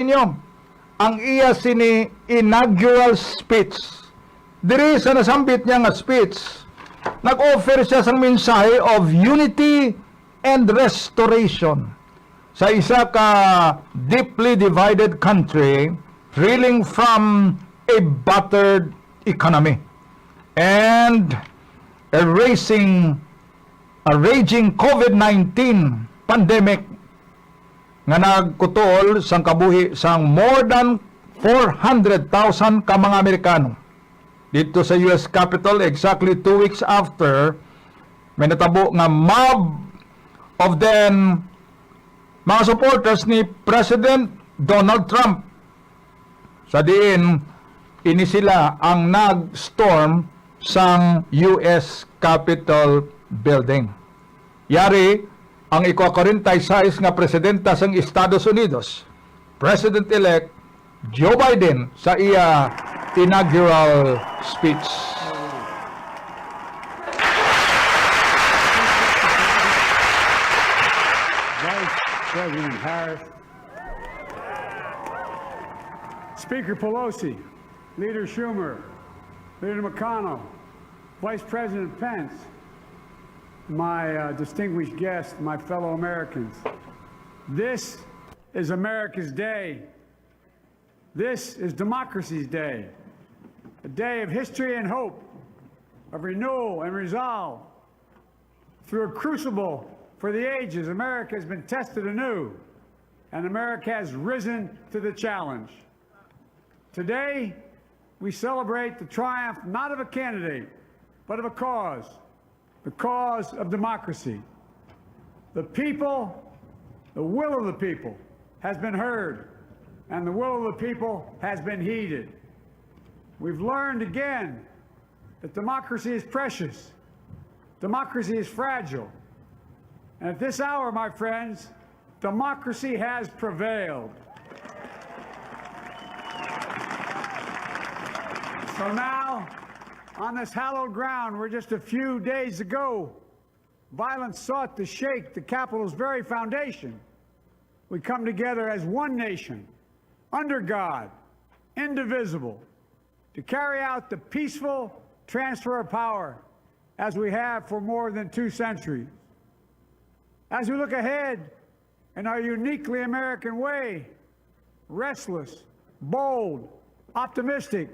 Inyo ang iya sini inaugural speech. Diri sa nasambit niya nga speech, nag-offer siya sang mensahe of unity and restoration sa isa ka deeply divided country reeling from a battered economy and a raging COVID-19 pandemic nga nagkutol sang kabuhi sang more than 400,000 ka mga Amerikano. Dito sa US Capitol, exactly 2 weeks after, may natabo nga mob of them mga supporters ni President Donald Trump. Sa diin, ini sila ang nag-storm sang US Capitol building. Yari, ang ika-46 nga presidenta sang Estados Unidos, President-elect Joe Biden sa iya inaugural speech. Vice President Harris, Speaker Pelosi, Leader Schumer, Leader McConnell, Vice President Pence, my distinguished guests, my fellow Americans. This is America's day. This is democracy's day. A day of history and hope, of renewal and resolve. Through a crucible for the ages, America has been tested anew, and America has risen to the challenge. Today, we celebrate the triumph not of a candidate, but of a cause. The cause of democracy. The people, the will of the people has been heard, and the will of the people has been heeded. We've learned again that democracy is precious. Democracy is fragile. And at this hour, my friends, democracy has prevailed. So now, on this hallowed ground where just a few days ago violence sought to shake the Capitol's very foundation, we come together as one nation, under God, indivisible, to carry out the peaceful transfer of power as we have for more than 2 centuries. As we look ahead in our uniquely American way, restless, bold, optimistic,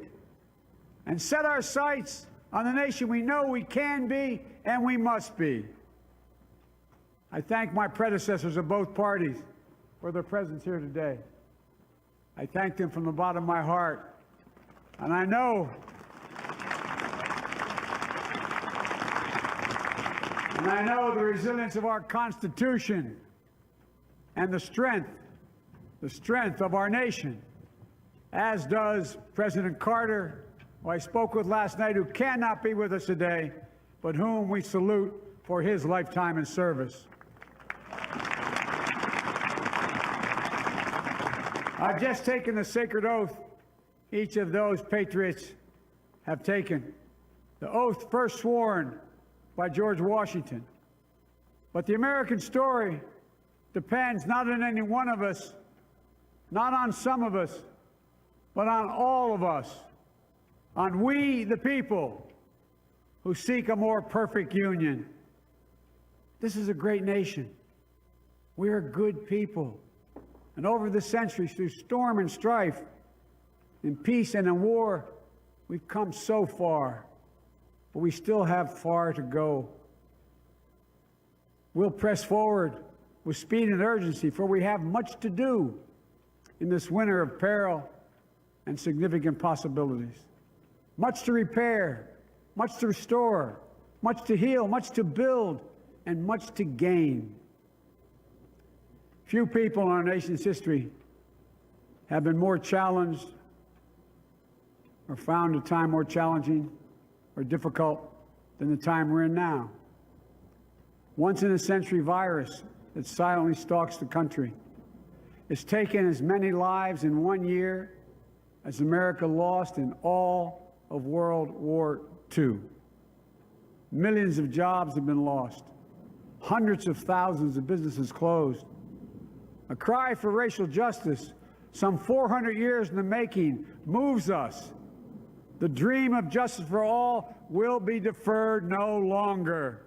and set our sights on the nation we know we can be and we must be. I thank my predecessors of both parties for their presence here today. I thank them from the bottom of my heart. And I know the resilience of our Constitution and the strength of our nation, as does President Carter, who I spoke with last night, who cannot be with us today, but whom we salute for his lifetime in service. I've just taken the sacred oath each of those patriots have taken, the oath first sworn by George Washington. But the American story depends not on any one of us, not on some of us, but on all of us, on we, the people, who seek a more perfect union. This is a great nation. We are good people. And over the centuries, through storm and strife, in peace and in war, we've come so far, but we still have far to go. We'll press forward with speed and urgency, for we have much to do in this winter of peril and significant possibilities. Much to repair, much to restore, much to heal, much to build, and much to gain. Few people in our nation's history have been more challenged or found a time more challenging or difficult than the time we're in now. Once-in-a-century virus that silently stalks the country. It's taken as many lives in 1 year as America lost in all of World War II. Millions of jobs have been lost. Hundreds of thousands of businesses closed. A cry for racial justice some 400 years in the making, moves us. The dream of justice for all will be deferred no longer.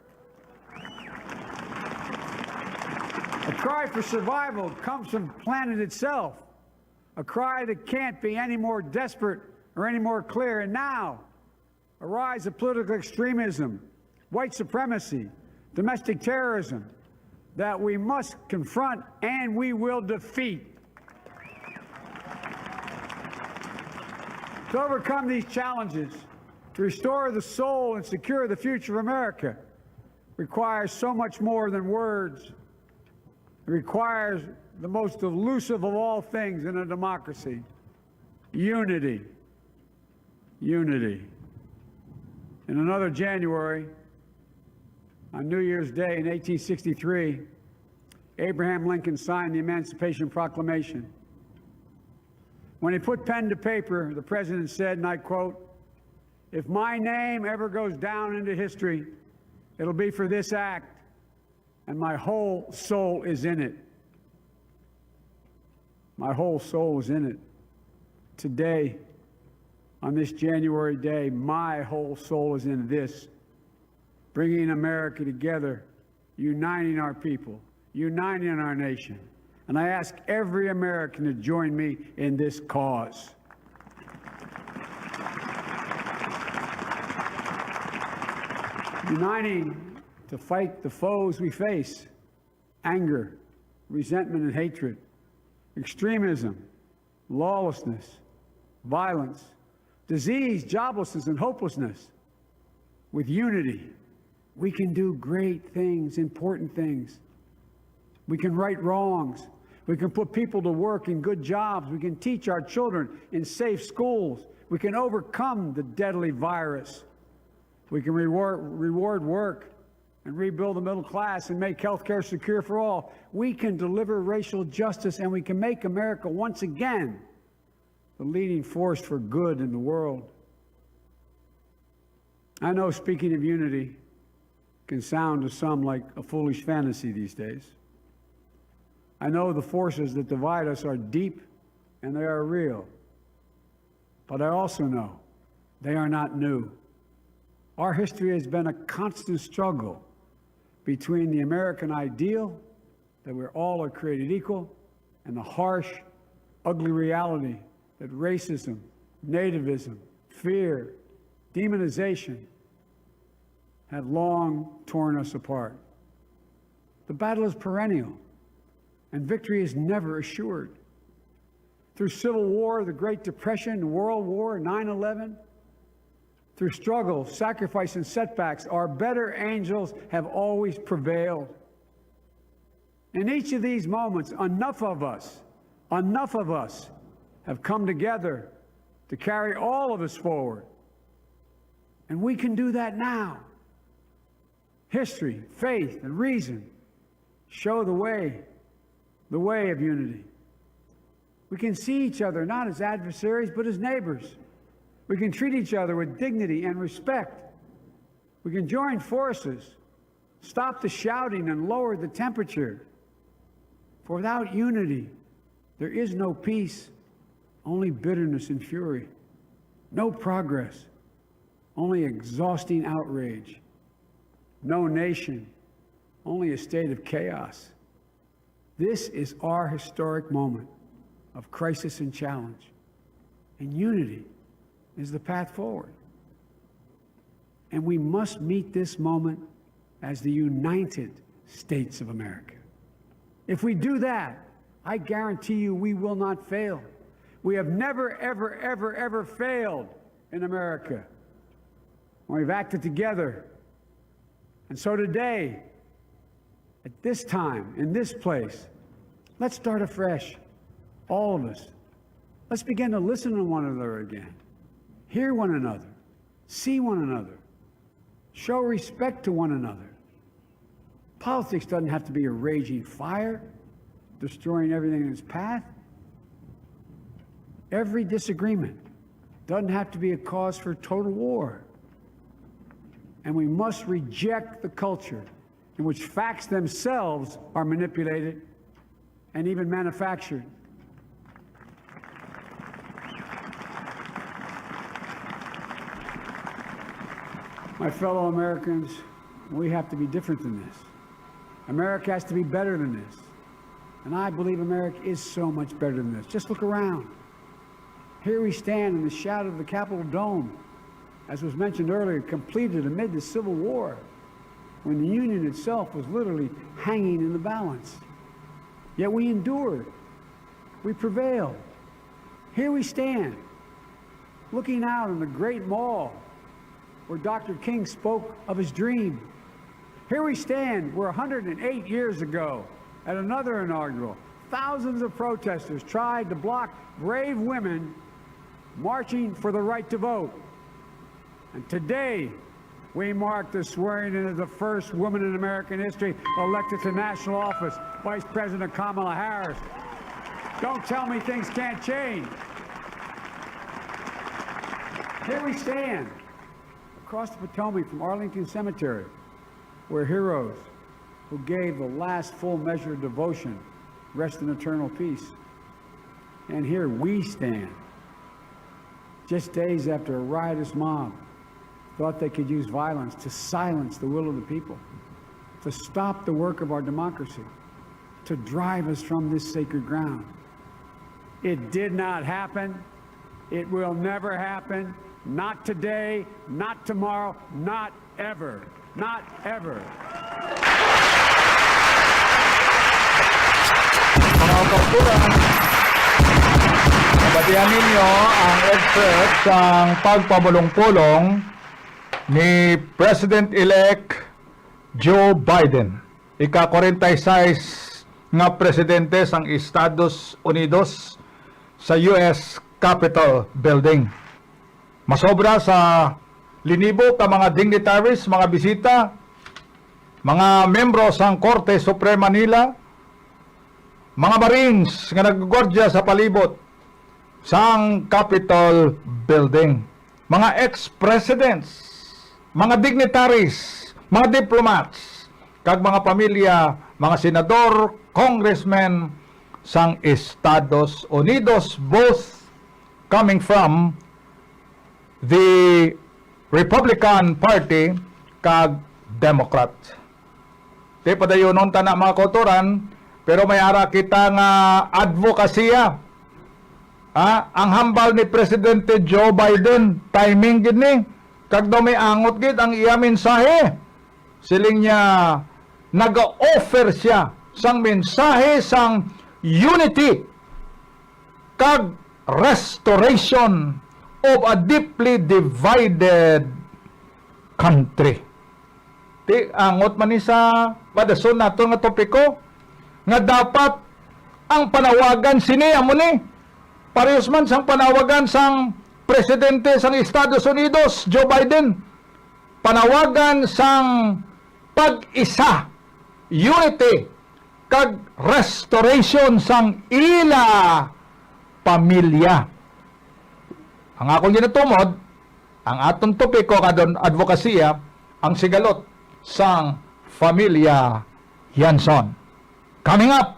A cry for survival comes from the planet itself, a cry that can't be any more desperate or any more clear. And now, a rise of political extremism, white supremacy, domestic terrorism that we must confront and we will defeat. To overcome these challenges, to restore the soul and secure the future of America, requires so much more than words. It requires the most elusive of all things in a democracy: unity. Unity. In another January, on New Year's Day in 1863, Abraham Lincoln signed the Emancipation Proclamation. When he put pen to paper, the president said, and I quote, "If my name ever goes down into history, it'll be for this act, and my whole soul is in it." My whole soul is in it. Today, on this January day, my whole soul is in this, bringing America together, uniting our people, uniting our nation. And I ask every American to join me in this cause. Uniting to fight the foes we face: anger, resentment and hatred, extremism, lawlessness, violence, disease, joblessness, and hopelessness. With unity, we can do great things, important things. We can right wrongs. We can put people to work in good jobs. We can teach our children in safe schools. We can overcome the deadly virus. We can reward work and rebuild the middle class and make health care secure for all. We can deliver racial justice, and we can make America once again the leading force for good in the world. I know speaking of unity can sound to some like a foolish fantasy these days. I know the forces that divide us are deep and they are real. But I also know they are not new. Our history has been a constant struggle between the American ideal that we're all are created equal and the harsh, ugly reality that racism, nativism, fear, demonization have long torn us apart. The battle is perennial, and victory is never assured. Through Civil War, the Great Depression, World War, 9/11, through struggle, sacrifice, and setbacks, our better angels have always prevailed. In each of these moments, enough of us have come together to carry all of us forward. And we can do that now. History, faith, and reason show the way of unity. We can see each other not as adversaries, but as neighbors. We can treat each other with dignity and respect. We can join forces, stop the shouting, and lower the temperature. For without unity, there is no peace, only bitterness and fury. No progress, only exhausting outrage. No nation, only a state of chaos. This is our historic moment of crisis and challenge, and unity is the path forward. And we must meet this moment as the United States of America. If we do that, I guarantee you we will not fail. We have never, ever, ever, ever failed in America when we've acted together. And so today, at this time, in this place, let's start afresh, all of us. Let's begin to listen to one another again, hear one another, see one another, show respect to one another. Politics doesn't have to be a raging fire, destroying everything in its path. Every disagreement doesn't have to be a cause for total war. And we must reject the culture in which facts themselves are manipulated and even manufactured. My fellow Americans, we have to be different than this. America has to be better than this. And I believe America is so much better than this. Just look around. Here we stand in the shadow of the Capitol Dome, as was mentioned earlier, completed amid the Civil War, when the Union itself was literally hanging in the balance. Yet we endured. We prevailed. Here we stand, looking out on the great mall where Dr. King spoke of his dream. Here we stand where 108 years ago, at another inaugural, thousands of protesters tried to block brave women marching for the right to vote. And today, we mark the swearing in of the first woman in American history elected to national office, Vice President Kamala Harris. Don't tell me things can't change. Here we stand, across the Potomac from Arlington Cemetery, where heroes who gave the last full measure of devotion rest in eternal peace. And here we stand, just days after a riotous mob thought they could use violence to silence the will of the people, to stop the work of our democracy, to drive us from this sacred ground. It did not happen. It will never happen. Not today, not tomorrow, not ever. Not ever. Mga kauturan, nabatihan ninyo ang excerpt ng pagpabulong-pulong ni President-elect Joe Biden. Ika-46 nga presidente sang Estados Unidos sa US Capitol Building. Masobra sa linibo ka mga dignitaries, mga bisita, mga membro sang Korte Suprema nila, mga Marines nga naggugwardya sa palibot sang Capitol Building, mga ex-presidents, mga dignitaries, mga diplomats, kag mga pamilya, mga senador, congressmen sang Estados Unidos, both coming from the Republican Party kag Democrat. Di padayonon ta na mga kauturan, pero may ara kita nga advokasya. Ang hambal ni Presidente Joe Biden, timing gid ni, kag daw may angot gid ang iya mensahe. Siling niya naga-offer siya sang mensahe sang unity kag restoration of a deeply divided country. Ti angot man ni sa padason nato nga topiko nga dapat ang panawagan sini amo ni parehas man sang panawagan sang presidente sang Estados Unidos Joe Biden, panawagan sang pag-isa, unity kag restoration sang ila pamilya. Ang akong ginatumod, ang atong topiko kadon advokasya, ang sigalot sang Familia Yanson. Coming up!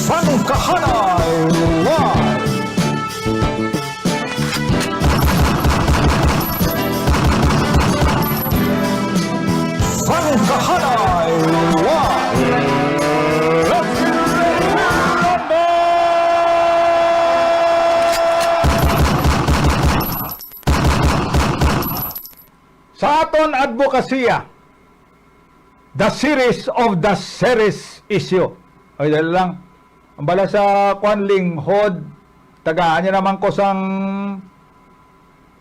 Frankahanay Live! Frankahanay Live! Let's get ready to rumble! Sa aton advokasya, the series of the series issue. Ay, dahil lang, ang bala sa kwan linghod, tagaan niya naman ko sang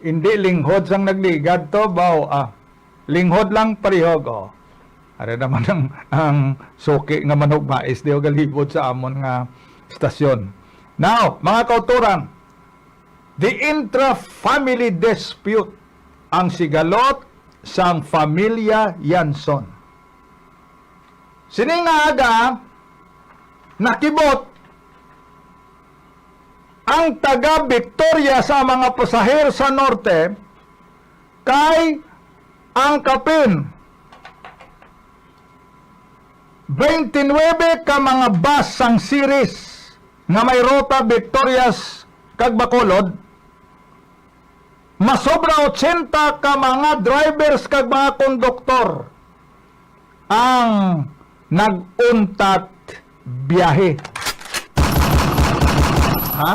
hindi linghod sang nagligad to, baw, linghod lang parihog, Are naman ang suki nga manok mais, di o galibod sa amon nga stasyon. Now, mga kauturan, the intra-family dispute, ang sigalot sang Familia Yanson. Sining nga aga, nakibot ang taga Victoria sa mga pasahero sa norte kay ang kapin 29 ka mga bus sang series nga may rota Victorias kag Bacolod, masobra 80 ka mga drivers kag mga konduktor ang nag-untat biyahe. Ha?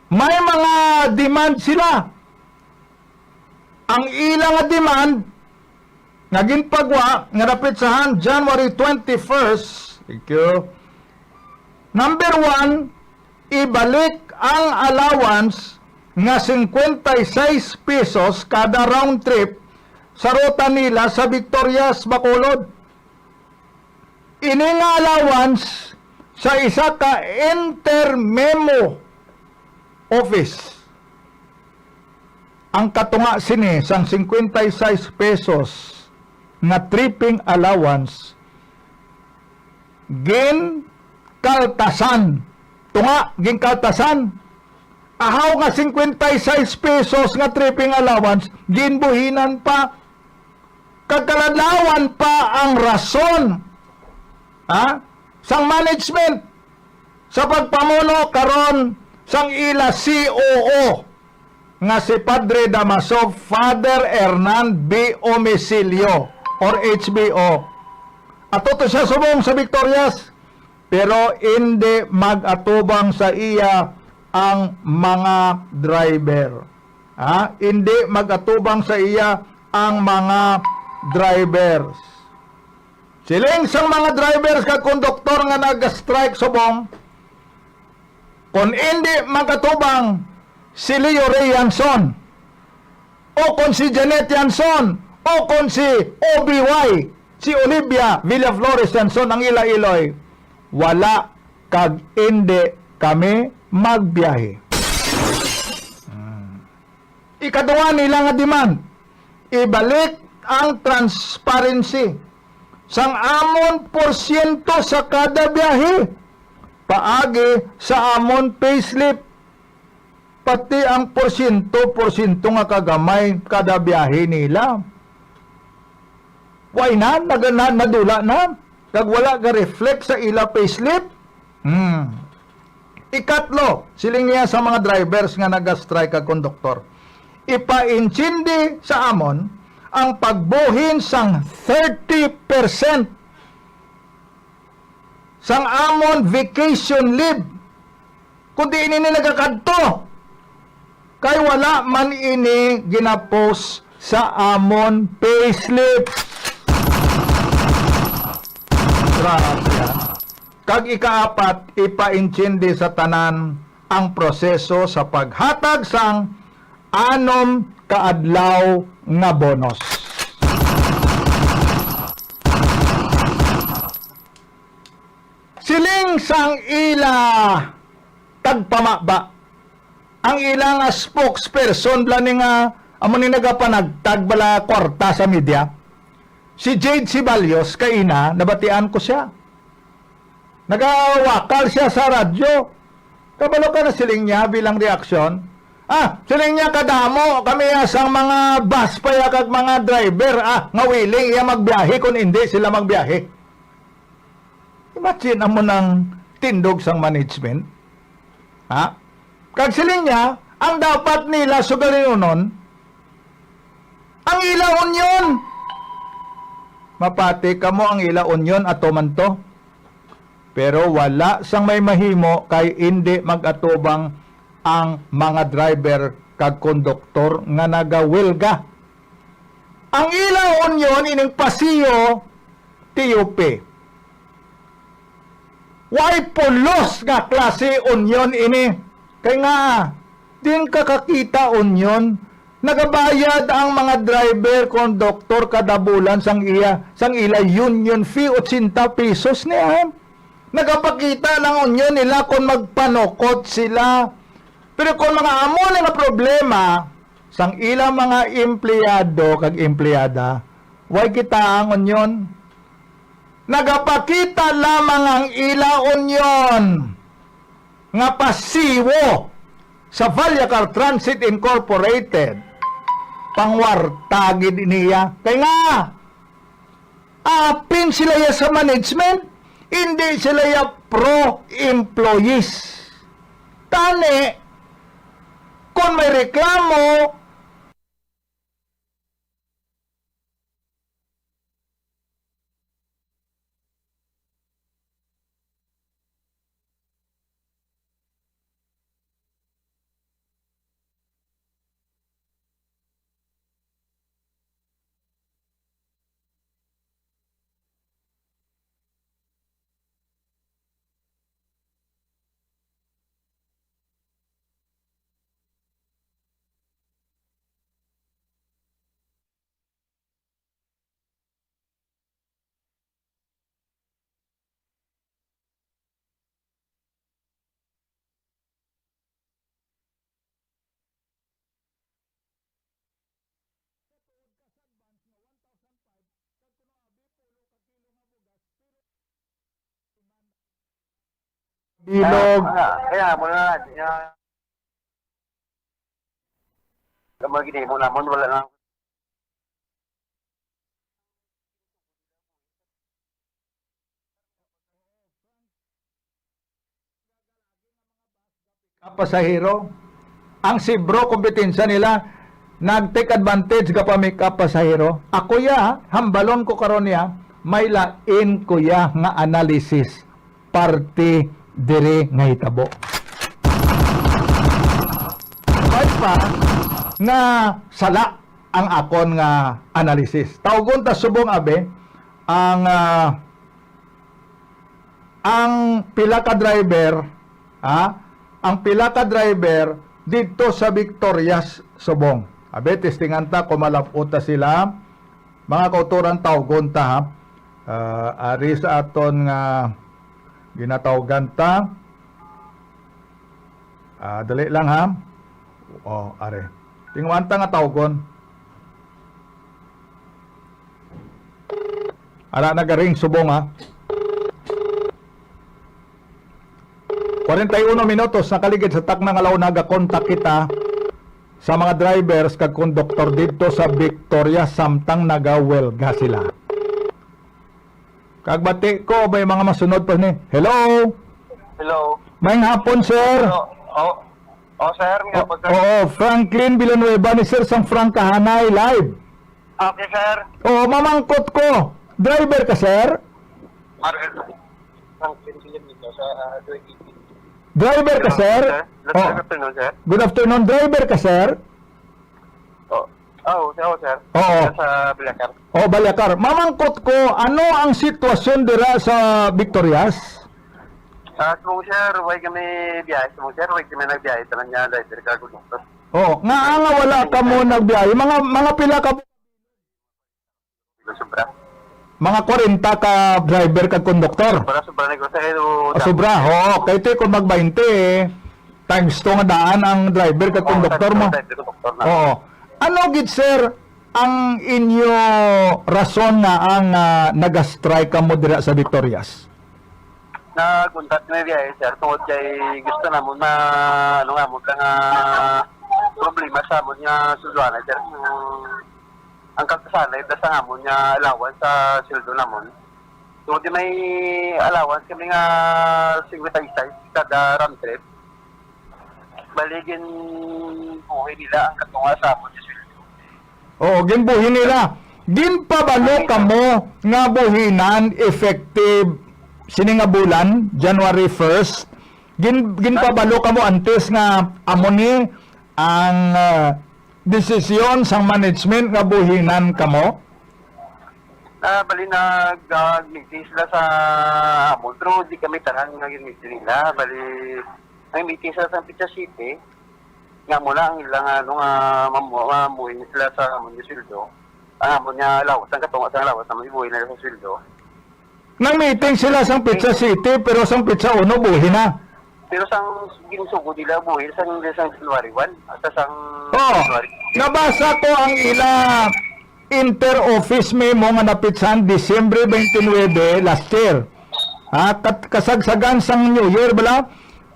May mga demand sila. Ang ilang nga demand nga ginpagwa nga napitsahan January 21st. Thank you. Number 1, ibalik ang allowance nga 56 pesos kada round trip sa ruta nila sa Victorias, Bacolod. Ini nga allowance sa isa ka intermemo office. Ang katunga sini sang 56 pesos nga tripping allowance gin kaltasan. Tunga gin kaltasan. Ahaw nga 56 pesos nga tripping allowance ginbuhinan pa. Kagkaladlawan pa ang rason sang management sa pagpamuno karon sang ila COO nga si Padre Damaso, Father Hernan B. Omesilio or HBO. Ato to siya subong sa Victorias, pero hindi mag-atubang sa iya ang mga driver. Hindi mag-atubang sa iya ang mga drivers. Siling sang mga drivers kag konduktor nga nag-strike subong, kung hindi mag-atubang si Leo Ray Yanson, o kung si Janet Yanson, o kung si OBY, si Olivia Villaflores Yanson ang ila-iloy, wala kag hindi kami magbiyahe. Ikaduha nila nga demand, ibalik ang transparency sang amon porsyento sa kada biyahe, paagi sa amon payslip, pati ang porsyento nga kagamay kada biyahe nila. Why na? Nadula na? Kag wala ka reflect sa ila payslip? Ikatlo, siling niya sa mga drivers nga nag-strike kag konduktor, ipa-intindi sa amon ang pagbuhin sang 30% sang amon vacation leave. Kundi ini nagakadto kay wala man ini ginapost sa amon payslip. Grabe yan. Kag ikaapat, ipaintindi sa tanan ang proseso sa paghatag sang anom kaadlaw nga bonus. Siling sang ila tagpamaba ang ilang spokesperson blani nga amo ni nagapanagtag bala kwarta sa media, si Jade Sibalios kaina, nabatian ko siya. Nagawakal siya sa radyo. Kabalo ka na siling niya bilang reaksyon. Siling niya kadamo kami asang mga bus pa ya kag mga driver nga willing iya magbiyahe kung hindi sila magbiyahe. Imagine amo ng tindog sang management. Kag siling niya, ang dapat nila sugalin unon, ang ila union. Mapati kamo ang ila union ato man to. Pero wala sang may mahimo kay hindi mag-atubang ang mga driver kag konduktor nga nagawilga. Ang ila union ining pasiyo TUP. Why pulos nga klase union ini? Kay nga, din kakakita union, nagabayad ang mga driver, konduktor kada bulan sang ila union fee 80 pesos niya. Nagapakita lang union nila kung magpanukot sila. Pero kung mga amo na problema sang ila mga empleyado kag empleyada, why kita ang union? Nagapakita lamang ang ila union nga pasiwo sa Vallecar Transit Incorporated pangwartagid niya. Kaya nga, apin sila ya sa management, hindi sila ya pro-employees. Tani, kung may reklamo, bilog, Kaya muna na. Kamag gini mo namon wala na. kapasahero. Ang Sibro, kompetensya nila, nag-take advantage ka pa may kapasahero. Ako ya, hambalon ko karon ya, may lain ko ya nga analysis. Parte dire nga hitabo. Sabay pa, nga sala ang akon nga analysis. Tawgon ta subong abe, ang pila ka driver, ang pila ka driver dito sa Victorias Subong. Abe, testingan ta kung malapot ta sila. Mga kauturan tawgon ta, ari sa aton nga ginatawgan ta. Dali lang ha. Ari. Tingwan ta nga tawgon. Ara nagaring Subong ha. 41 minutos nakaligid sa takna nga launaga kontak kita sa mga drivers kag konduktor dito sa Victoria samtang nagawelga sila. Kag bati ko may mga masunod pa ni. Hello. Hello. May hapon sir. Sir, nga po sir. Oo, Franklin Villanueva ni sir sang Frankahanay live. Okay sir. Oo, mamangkot ko. Driver ka sir? Franklin dito sa Driver ka sir? Good afternoon sir. Good afternoon. Driver ka sir? Sir. Oo. Sa Bilakar. Balakar. Mamangkot ko, ano ang sitwasyon dira sa Victorias? Kung sir, huwag kami biyahe. Kung sir, huwag kami nagbiyahe. Tanan niya, driver ka, konduktor. Nga wala ka mo nagbiyahe. Mga pila ka, Sobra. mga 40 ka driver ka konduktor. Sobra negosyo. Sobra, kay te kung mag-20 times 2 nga daan ang driver ka konduktor mo. Ano gid sir ang inyo rason nga ang nag-strike ka mo dira sa Victorias? Naguntat na biyahe sir. Tungod kay gusto na mo na, problema sa mo nga susuanan sir. Ang kakasanay, da sa amon nga allowance sa sildo namon. So, di may allowance kami nga 56 kada round trip. Baligin buhay nila ang katunga sa amon sa sildo. Ginbuhin nila. Ginpabalo ka mo nga buhinan effective sini nga bulan, January 1st. Ginpabalo ka mo antes nga amoni ang desisyon sang management nga buhinan kamo? Bali nag-meeting sila sa amon, pero di kami tanan nga meeting nila. Bali, ang meeting sila sa Pizza City, nga mula ang ilang mamuhin sila sa amon yung sildo. Ang amon niya lawas, ang katunga sa lawas, ang mamuhin nila sa sildo. Nang meeting sila sang Pizza City, pero sang Pizza Uno buhin na. Pero sang ginusugo nila buhin sang January 1 hasta sang January. Nabasa ko ang ila inter-office memo nga napitsan Disyembre 29 last year. Kasagsagan sang New Year bala,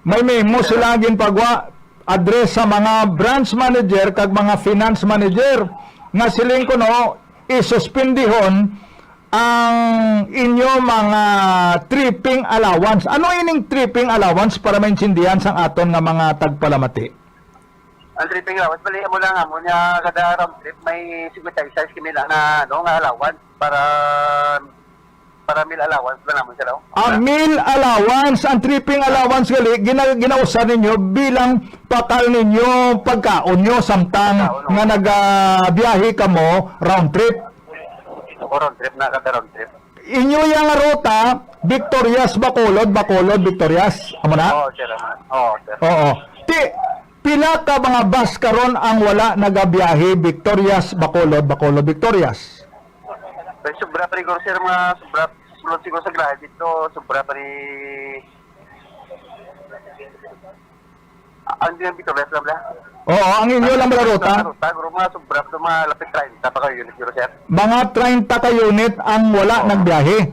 may memo sila ginpagwa address sa mga branch manager kag mga finance manager nga siling kuno isuspendihon ang inyo mga tripping allowance. Ano ining tripping allowance para maintindihan sang aton nga mga tagpalamati? Ang tripping allowance, bali mo lang mo niya kada round trip may 56 kami lang na ano nga allowance para meal allowance ba naman sila. Ang meal allowance, ang tripping allowance gali ginausan ninyo bilang pakal ninyo pagkaon nyo samtang nga nagabiyahe kamo round trip. O round trip na kada round trip. Inyo yang ruta Victorias Bacolod, Victorias. Amo na? Oo, sir. Oo, sir. Oo. Pila ka mga bus karon ang wala nagabiyahe Victorias Bacolod, Victorias. Pero sobra pa rin sir, mga sobra sulod siguro sa grahe dito, sobra pa rin ang din ang Victorias lang ba? Oo, ang inyo lang mga ruta. Siguro mga sobra pa mga lapit 30 pa kayo unit sir. Mga 30 ka unit ang wala nagbiyahe.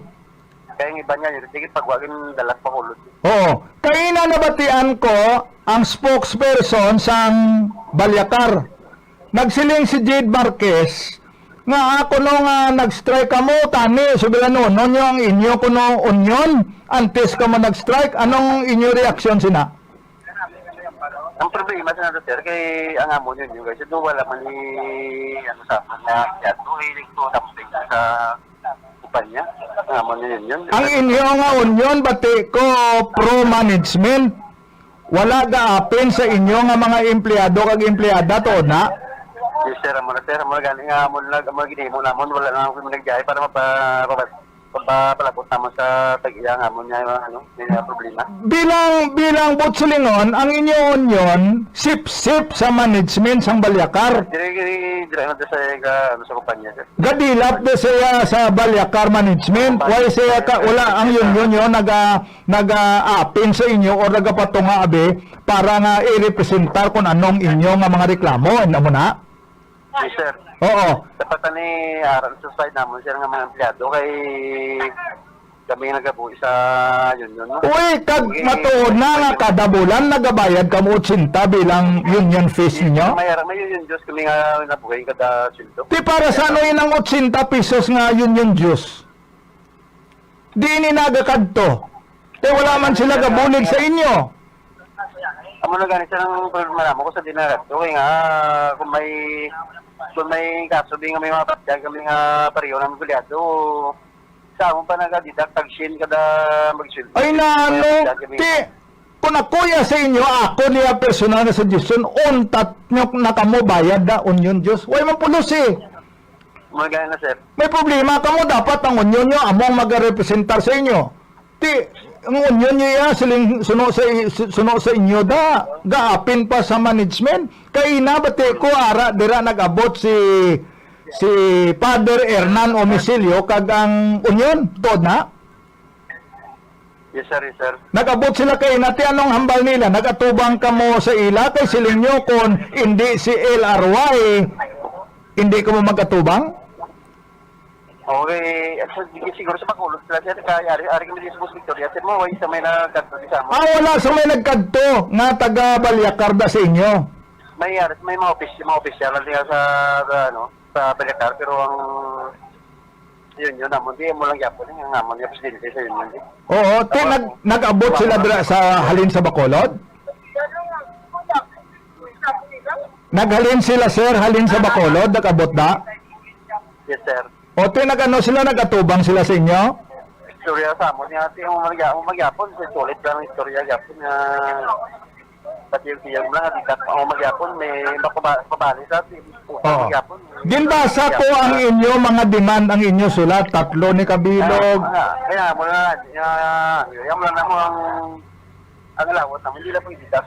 Kaya yung iba niya, yung tigit pagwagin dalas pa kulot. Oo. Kaya nabatian ko ang spokesperson sang Balyakar. Nagsiling si Jade Marquez nga ako no nga nag-strike kamo tani soberano no nyo ang inyo kuno union antes ka mo nag-strike anong inyo reaksyon sina? Ang problema sa nato sir kay ang amo yun yung guys do wala man ni ano sa mga yato hilig to something sa kumpanya ang amo yun. Ang inyo nga union bati ko pro management wala gaapin sa inyo nga mga empleyado kag empleyada to na. Yes sir, amo na sir, amo na galing nga amo na ginimo namon wala na ako nagjay para mapapalabot naman sa tag-iya nga amo niya ano, may problema. Bilang butsulingon, ang inyo union sip-sip sa management sang Balyakar. Dire na sa ano sa kumpanya sir. Gadilap de siya sa Balyakar management. Why siya ka wala ang union nyo naga-apin sa inyo o nagapatunga abe para nga i-representar kung anong inyo nga mga reklamo. Ano mo na? Yes sir. Oo. Dapat ni aral sa side naman sir nga mga empleyado kay kami nagabuhi sa union no. Uy, kag matuod na nga kada bulan nagabayad ka mo 80 bilang union fees ninyo. May union Diyos kami nga nabuhay kada sildo. Di para sa ano yun ang 80 pesos nga union juice? Di ininagakad to. Di wala man sila gabulig sa inyo. Amo na ganit ng problema mo ko sa dinarat. Okay nga kung may kaso di nga may mga patyan kami nga pareho ng gulyado. Sa mo pa nagadidak tagsin kada magsildo. Ay nano, ti kung nakuya sa inyo ako niya personal na suggestion untat nyo na kamo bayad da union juice. Way man pulos eh. Mga ganyan na sir. May problema kamo dapat ang union nyo among magrepresentar sa inyo. Ti ang union nyo ya siling suno sa inyo da gaapin pa sa management kay nabate ko ara dira nag-abot si Father Hernan Omisilio kag ang union tod na. Yes sir, yes sir. Nag-abot sila kay nati anong hambal nila nagatubang kamo sa ila kay siling nyo kung hindi si LRY hindi ka mo magkatubang. Okay, siguro sa makulot sila sir kaya ari kami din sa Bus Victoria sir mo way sa may nagkadto di sa mo. Wala sa may nagkadto nga taga Balyakar da sa inyo. May mga opisyal lang sa sa Balyakar pero ang yun namon di mo lang yapon ang namon niya presidente sa yun. Oo, nag-abot sila dira sa halin sa Bacolod. Naghalin sila sir halin sa Bacolod nag-abot da. Yes sir. O nag-ano sila nagatubang sila sa inyo? Istorya sa mo niya ati ang magyapon sa sulit lang istorya yapon na pati yung tiyang lang di kat magyapon may mapabali sa magyapon. Ginbasa ko ang inyo mga demand ang inyo sulat tatlo ni kabilog. Kaya mo na yung na mo ang lawat naman hindi lang pwede sa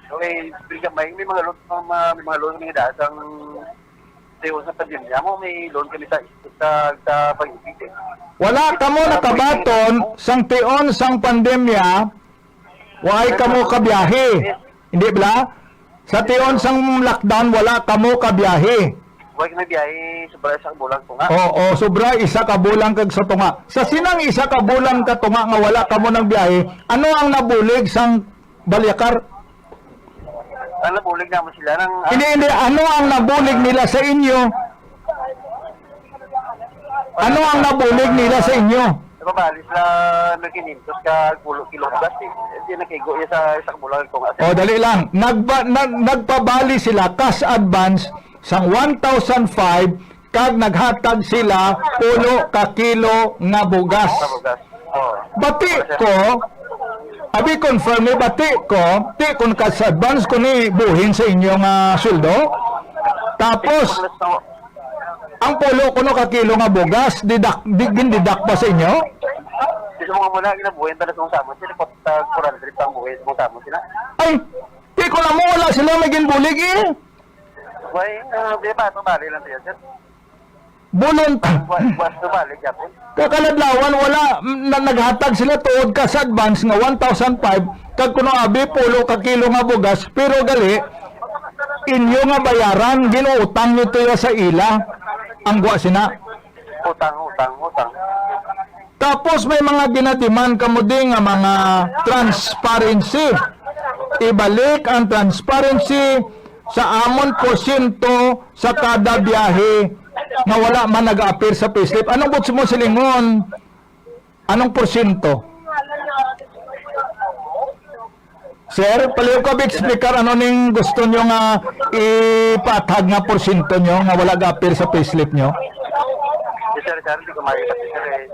okay may mga loan may dahil ang sa pandemya mo may loan kami sa pag-ibig. Wala kamo nakabaton sang tion sang pandemya. Why kamo kabiyahe? Hindi ba? Sa tion sang lockdown wala kamo kabiyahe. Wag na biyahe sobra sa bulan ko nga. Oo, sobra isa ka bulan kag sa tunga. Sa sinang isa ka bulan ka tunga nga wala kamo nang biyahe, ano ang nabulig sang Balyakar? Ang nabulig naman sila ng... Hindi. Ano ang nabulig nila sa inyo? Ano ang nabulig nila sa inyo? Nababalis na nagkinintos ka kilong gas. Hindi nakigo niya sa isang bulan ko nga. O, dali lang. Nagpabali sila cash advance sang 1,005 kag naghatag sila 10 ka kilo nga bugas. Bugas. Oo. Bati ko, abi confirm ni bati ko, ti kun cash advance ko ni buhin sa inyong sweldo. Tapos, ang 10 kuno ka kilo nga bugas, didak pa sa inyo? Kasi mga muna, ginabuhin talaga sa mo sila. Kota 400 pang buhin sa mo sila. Ay, ti ko na mo, wala sila may ginbulig eh. Why, di ba, tumali lang siya, sir. Bulon, Was tumali, Japon. kakaladlawan, wala, naghatag sila tuod ka sa advance nga 1,005, kag kuno abi, 10 ka kilo nga bugas, pero gali, inyo nga bayaran, ginuutang nyo tuyo sa ila, ang guwa sina. Utang. Tapos may mga ginatiman kamo din nga mga transparency. Ibalik ang transparency sa amon porsyento sa kada biyahe na wala man nag-appear sa payslip. Anong butso mo silingon? Anong porsyento? Sir, paliw ka big speaker, ano ning gusto nyo nga ipatag nga porsyento nyo nga wala ga-appear sa payslip nyo? Sir, hindi ko makikita, sir.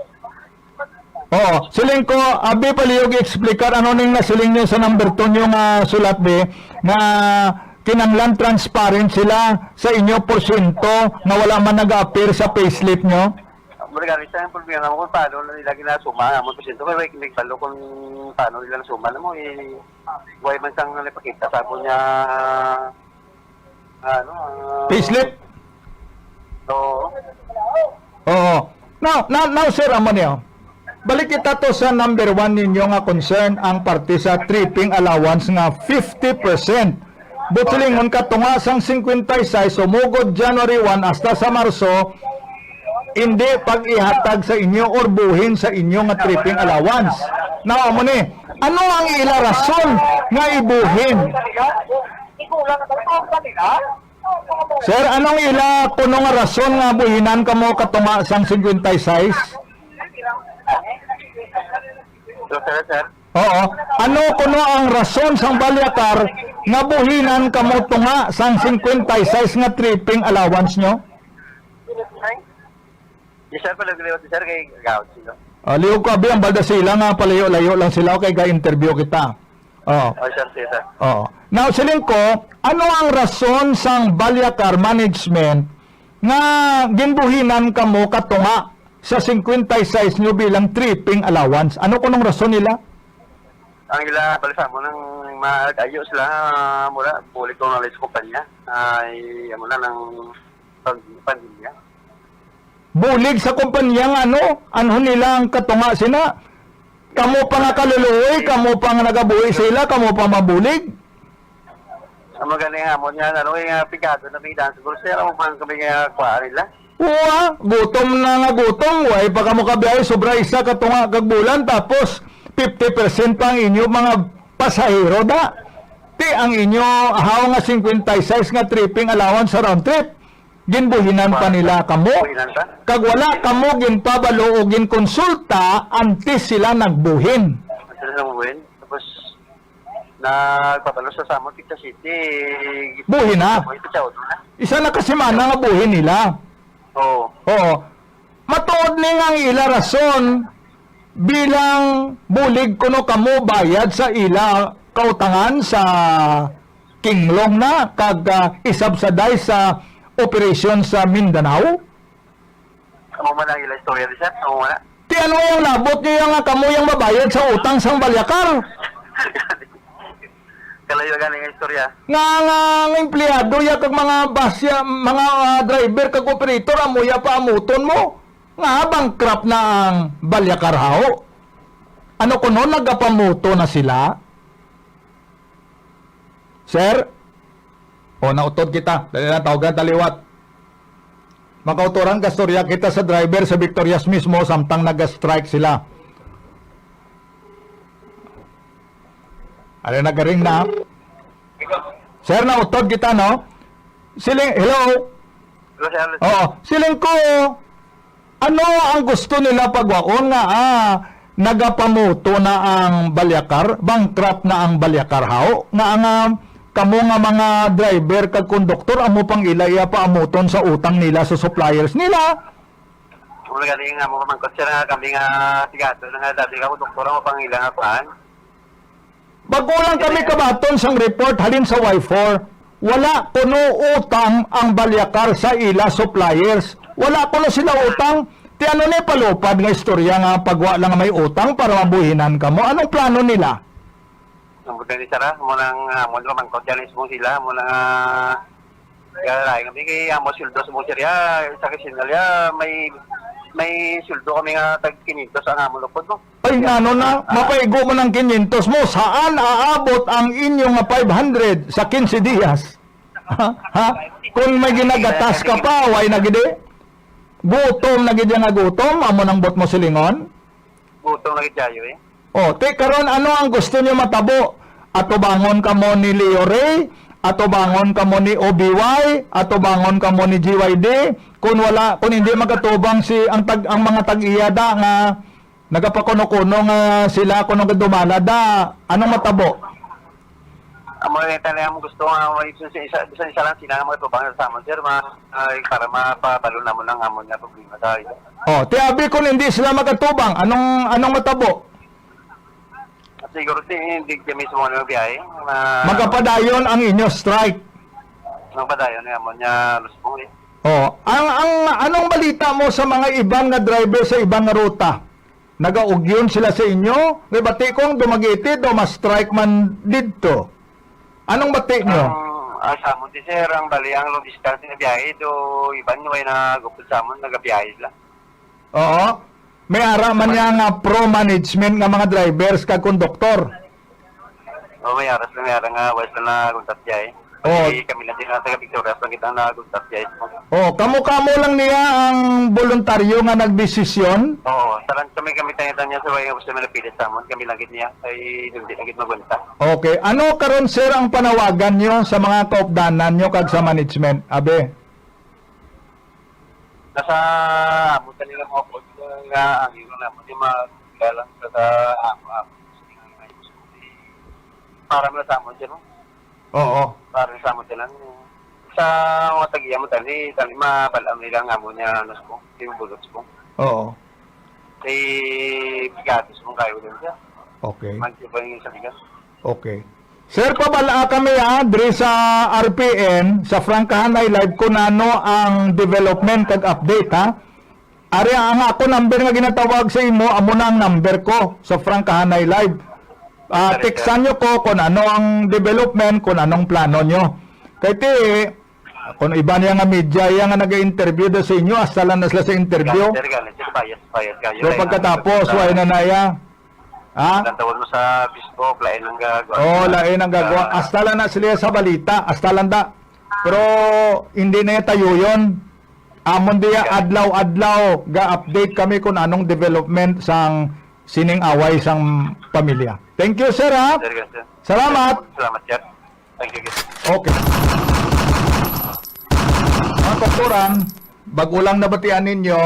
Oo, siling ko, abi palihog explicar ano ning nasiling nyo sa number 2 nyo nga sulat be, nga kinanglan transparent sila sa inyo porsyento na wala man nag-appear sa payslip nyo. Magaling sa problema mo kung paano nila ginasuma. Amon porsyento, kaya kinigtalo kung paano nila nasuma. Alam mo, huwag man siyang nalipakita sa po niya, Payslip? Oo. Oo. Now sir, amo niyo. Balik kita to sa number 1 ninyo nga concern ang parte sa tripping allowance nga 50%. Butlingon ka tunga sang 56 sumugod January 1 hasta sa Marso, hindi pag-ihatag sa inyo or buhin sa inyo nga tripping allowance. Now, amo ni, ano ang ila rason nga ibuhin? Sir, anong ila kuno nga rason nga buhinan kamo katunga sang 56? Sir. Oo. Ano kuno ang rason sang balyakar nga buhinan kamo tunga sang 56 nga tripping allowance nyo? Yes, sir, pala giliwat sir kay gawad sila. Liw ko abi ang balda sila nga palayo-layo lang sila okay ga interview kita. Oo. Oh, sir. Oo. Now siling ko, ano ang rason sang balyakar management nga ginbuhinan kamo katunga sa 56 nyo bilang tripping allowance? Ano kunong rason nila? Ang ila balisa mo nang mag-ayo sila mula bulik ko ng alis kumpanya ay mula ng pandemya. Bulig sa kumpanya nga ano nila ang katunga sina? Kamo pa nga kaluluoy, kamo pa nga nagabuhi sila, kamo pa mabulig. Ang magaling hamon niya, yung pigado na may dance. Siguro sir, ang mga kami nga kwa nila. Uwa, gutom na nga gutom. Way pa kamo kabiyahe, sobra isa katunga kag bulan, tapos 50% pa ang inyo mga pasahero da. Ti ang inyo ahaw nga 56 nga tripping allowance sa round trip. Ginbuhinan pa nila kamo. Kag wala kamo ginpabalo o ginkonsulta antes sila nagbuhin. Sila nagbuhin. Tapos nagpapalo sa Samot Pizza City. Buhin na. Isa na kasimana nga buhin nila. Oo. Matuod ni nga ang ila rason bilang bulig kuno kamo bayad sa ila kautangan sa Kinglong na kag isubsidize sa operasyon sa Mindanao. Kamu man ang ila istorya di sir? Kamu man? Ti ano yung labot niyo nga kamo yung mabayad sa utang sang balyakar? Kalayo ganing nga istorya. Nga empleyado ya kag mga basya, mga driver kag operator amuya pa amuton mo. Nga bankrupt na ang balyakar hao. Ano kuno nagapamuto na sila? Sir? O nautod kita. Dali na tawagan taliwat. Makauturan ka storya kita sa driver sa Victorias mismo samtang nag-strike sila. Ano nagaring na? Sir, nautod kita, no? Siling, hello? Hello sir. Oo. Siling ko, Ano ang gusto nila pagwaon nga nagapamuto na ang balyakar, bankrupt na ang balyakar hao, nga ang kamo nga mga driver kag konduktor amo pang ilaya pa amuton sa utang nila sa suppliers nila. Kung galing nga mo kamangkot siya nga kami nga sigato na nga dati ka ko doktora mo pang ilang apaan. Bago lang kami kabaton sang report halin sa Y4, wala kuno utang ang balyakar sa ila suppliers. Wala kuno sila utang. Ti ano ni palupad nga istorya nga pagwa lang may utang para mabuhinan ka mo. Anong plano nila? Ang buta ni Sara, mo nang mo naman mangkot yan ismo sila, mo nang kaya kami kay amo sildo sa mo siya, sa kasinalya may sildo kami nga tag 500 ang amo lupod mo. Ay ano na, mapaigo mo ng 500 mo. Saan aabot ang inyong 500 sa 15 dias? Ha? Kung may ginagatas ka pa, way na gidi? Gutom na gidi nga gutom, amo nang bot mo silingon? Butong na gidyayo eh. O, te karon ano ang gusto niyo matabo? Ato bangon ka mo ni Leo Ray, ato bangon ka mo ni OBY, ato bangon ka mo ni GYD, kung hindi magatubang ang mga tag-iyada nga nagapakuno-kuno nga sila kuno gadumala da, anong matabo? Amo rin talaga mo gusto nga isa lang sila nga mga tubang sa amon sir, para mapabalo na mo lang amon nga problema tayo. O, te abi kung hindi sila magatubang, anong matabo? At siguro hindi kami mismo na biyahe. Magapadayon ang inyo strike. Magpadayon na amon niya lusbong eh. Oh, anong balita mo sa mga ibang nga driver sa ibang nga ruta? Nagaugyon sila sa inyo? May bati kong dumagitid o ma-strike man dito. Anong bati nyo? Sa amon di sir, ang bali ang long distance na biyahe do iban nyo ay nagupod sa amon, nagabiyahe sila. Oo. May ara man niya nga pro-management nga mga drivers kag konduktor. O may aras lang may ara nga wala na naguntat biyahe. Oo. Kami lang din nga taga-Victoria lang kitang naguntat biyahe. Oh, kamo-kamo lang niya ang voluntaryo nga nagdesisyon. Oo, salan kami tanya-tanya sa way nga gusto malapilit sa amon, kami lang gid niya ay hindi lang gid magunta. Okay. Ano karon sir ang panawagan nyo sa mga kaupdanan nyo kag sa management? Abe. Nasa amon nila mo po nga ang ino na mo di magalang sa amo. Para mo sa amon dyan, no? Oo. Para sa amon dyan. Sa mga tagiya mo tali mapalam nilang amo niya ano mo, yung bulots mo. Oo. Bigatos mong kayo din siya. Okay. Manti pa yung sa bigas. Okay. Sir, pabala kami diri sa RPN, sa Frankahanay Live ko nano ang development kag update ha. Ari ang ako number nga ginatawag sa imo, amo na ang number ko sa Frankahanay Live. Teksan nyo ko kung ano ang development, kung anong plano nyo. Kaya kung iba niya nga media, yan nga nag-interview sa inyo, hasta lang na sila sa interview. Bias kayo. So pagkatapos, wala na naya. Ha? Tawag mo sa Facebook, lain ang gagawa. Oo, lain ang gagawa. Hasta lang na sila sa balita, hasta lang da. Pero hindi na tayo yun. Amon diya adlaw-adlaw ga-update kami kung anong development sang sining away sang pamilya. Thank you, sir, ha? Salamat. Salamat, sir. Thank you. Okay. Mga kapturan, bago lang nabatian ninyo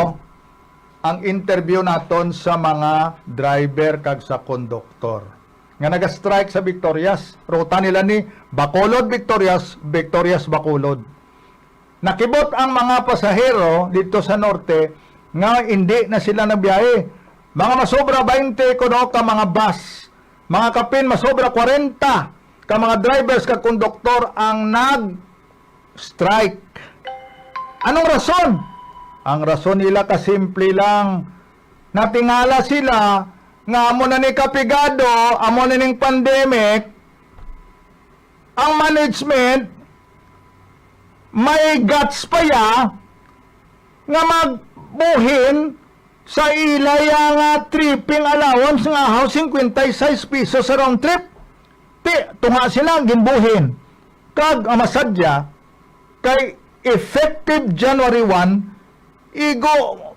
ang interview naton sa mga driver kag sa konduktor. Nga naga-strike sa Victorias. Ruta nila ni Bacolod, Victorias, Victorias, Bacolod. Nakibot ang mga pasahero dito sa norte nga hindi na sila nabiyahe. Mga masobra 20 kuno ka mga bus. Mga kapin masobra 40 ka mga drivers ka konduktor ang nag-strike. Anong rason? Ang rason nila kasimple lang. Natingala sila nga amo na ni kapigado, amo na ning pandemic, ang management may guts pa ya nga magbuhin sa ilaya nga tripping allowance nga how 56 pesos sa round trip. Tunga sila gimbuhin. Kag amasadya kay effective January 1 igo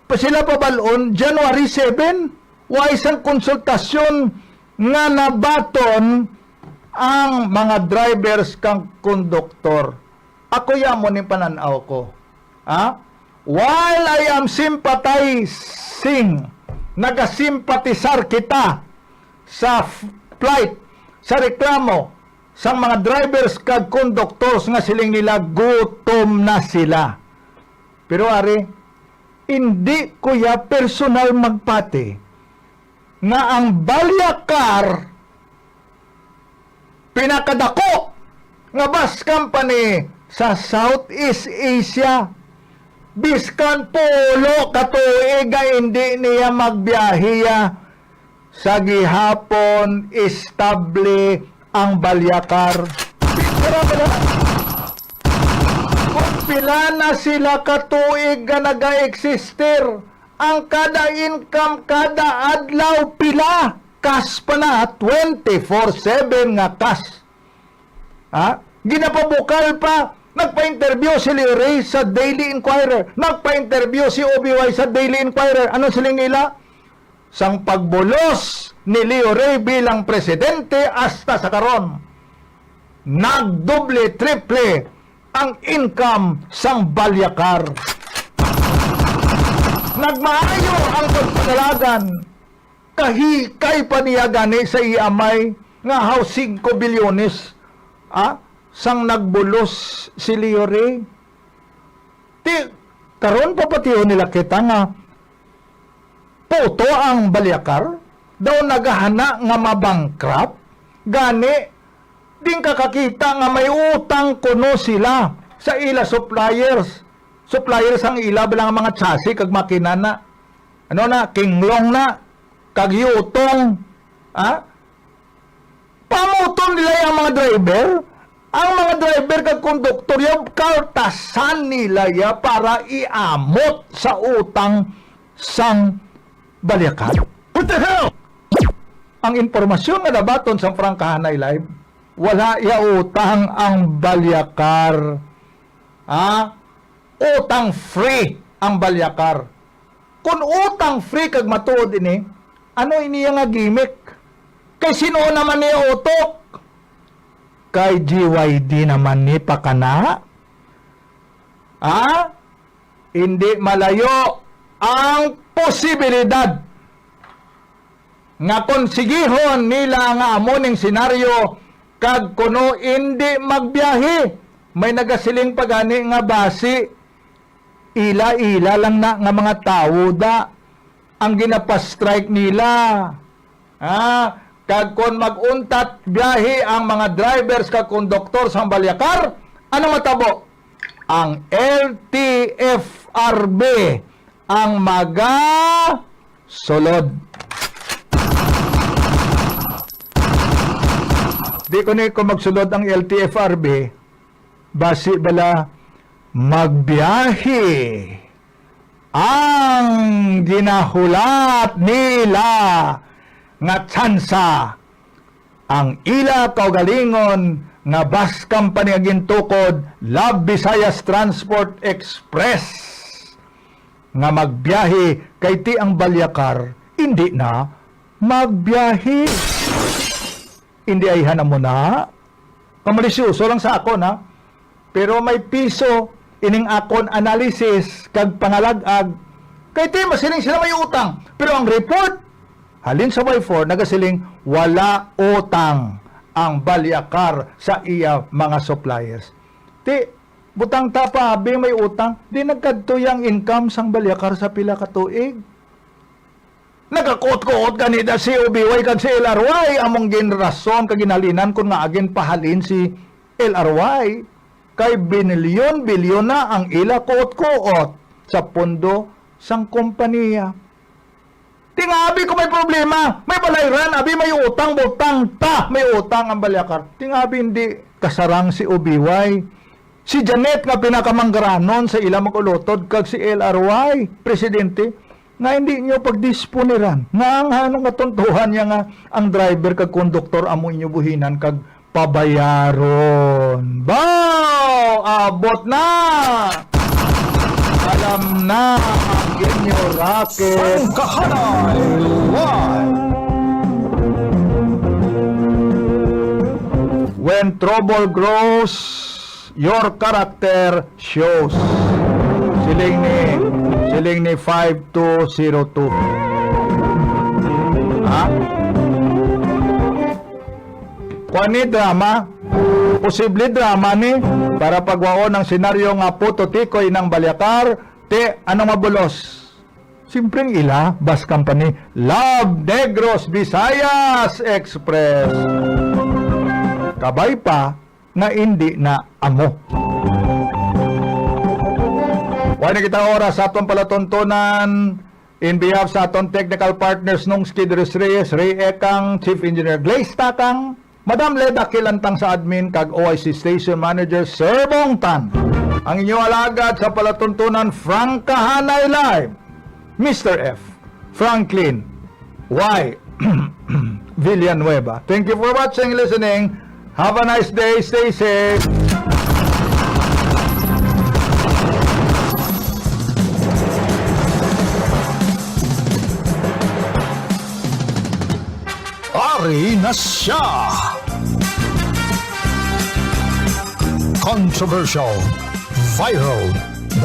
pa sila pabalon January 7 wa isang konsultasyon nga nabaton ang mga drivers kang konduktor. Ako yamo ni pananaw ko. Ha? while I am sympathizing, nagasimpatisar kita sa flight, sa reklamo, sa mga drivers kag conductors nga siling nila gutom na sila. Pero ari, hindi kuya personal magpati nga ang Balyakar pinakadako nga bus company sa Southeast Asia. Biskan pulo katuig nga hindi niya magbiyahiya sa gihapon estable ang Balyakar. Kung pila na sila katuig nga naga-existir, ang kada income kada adlaw pila, kas pa na 24/7 nga kas. Ha? Ginapabukal pa. Nagpa-interview si Leo Ray sa Daily Inquirer. Nagpa-interview si OBY sa Daily Inquirer. Ano siling nila? Sang pagbulos ni Leo Ray bilang presidente hasta sa karon. Nagdoble, triple ang income sang Balyakar. Nagmaayo ang pagpadalagan. Kahikay pa niya gani sa iamay nga housing 5 bilyones. Sang nagbulos si Leo Ray. Karon pa pati nila kita nga puto ang Balyakar daw naghahana nga mabangkrap gani din kakakita nga may utang kuno sila sa ila suppliers ang ila bilang mga chassis kag makina na kinglong na kag yutong pamuton nila ang mga driver. Ang mga driver kag konduktor yung kartasan nila ya para iamot sa utang sang Balyakar. What the hell? Ang impormasyon na nabaton sa Frankahanay Live, wala ya utang ang Balyakar. Utang free ang Balyakar. Kung utang free kag matuod ini, ano iniya nga gimmick? Kay sino naman niya utok? Kay GYD naman ni pakana. Hindi malayo ang posibilidad nga konsigihon nila nga amoning senaryo kag kuno hindi magbiyahe. May nagasiling pagani nga basi ila-ila lang na nga mga tao da ang ginapastrike nila. Kag kon maguntat biyahe ang mga drivers kag konduktor sa Balyakar, ano matabo? Ang LTFRB ang sulod. Di ko ni kung magsulod ang LTFRB, basi bala magbiyahe ang ginahulat nila nga tsansa ang ila kaugalingon nga bus company nga gintukod Love Visayas Transport Express nga magbiyahe kay ti ang Balyakar hindi na magbiyahe. Hindi ay hanam mo na. Kamalisyoso lang sa akon ha. Pero may piso ining akon analysis kag pangalagag kay ti masiling sila may utang. Pero ang report halin sa Y4, nagasiling wala utang ang Balyakar sa iya mga suppliers. Ti, butang tapa, may utang, di nagkadtuyang income sang Balyakar sa pila katuig. Nagakot-kot ganida si UBY kag si LRY, among generason kag ginalinan kung nga agin pahalin si LRY. Kay bilyon na ang ila kot-kot sa pondo sang kompanya. Tingabi ko may problema, may balayran, abi may utang, may utang ang Balyakar. Tingabi hindi kasarang si UBY. Si Janet nga pinakamanggranon sa ilang magulotod kag si LRY, presidente, nga hindi nyo pagdisponiran. Nga ang hanong katuntuhan niya nga ang driver kag konduktor amo inyo buhinan kag pabayaron. Bow! Abot na! Alam na ang inyo racket. Frankahanay Live. When trouble grows, your character shows. Si Siling ni 5202. Ha? Kuan ni drama? Posible drama ni para pagwaon ng senaryo nga puto tikoy ng Balyakar te anong mabulos. Simpleng ila, bus company, Love Negros Visayas Express. Kabay pa nga hindi na amo. Wala na kita oras sa atong palatuntunan in behalf sa atong technical partners nung Skidres Reyes, Ray Ekang, Chief Engineer Glaze Takang, Madam Leda Kilantang sa admin, kag OIC Station Manager Sir Bongtan. Ang inyong alagad sa palatuntunan Frankahanay Live, Mr. F. Franklin Y. Villanueva. Thank you for watching and listening. Have a nice day. Stay safe. Ari na siya! Controversial, viral,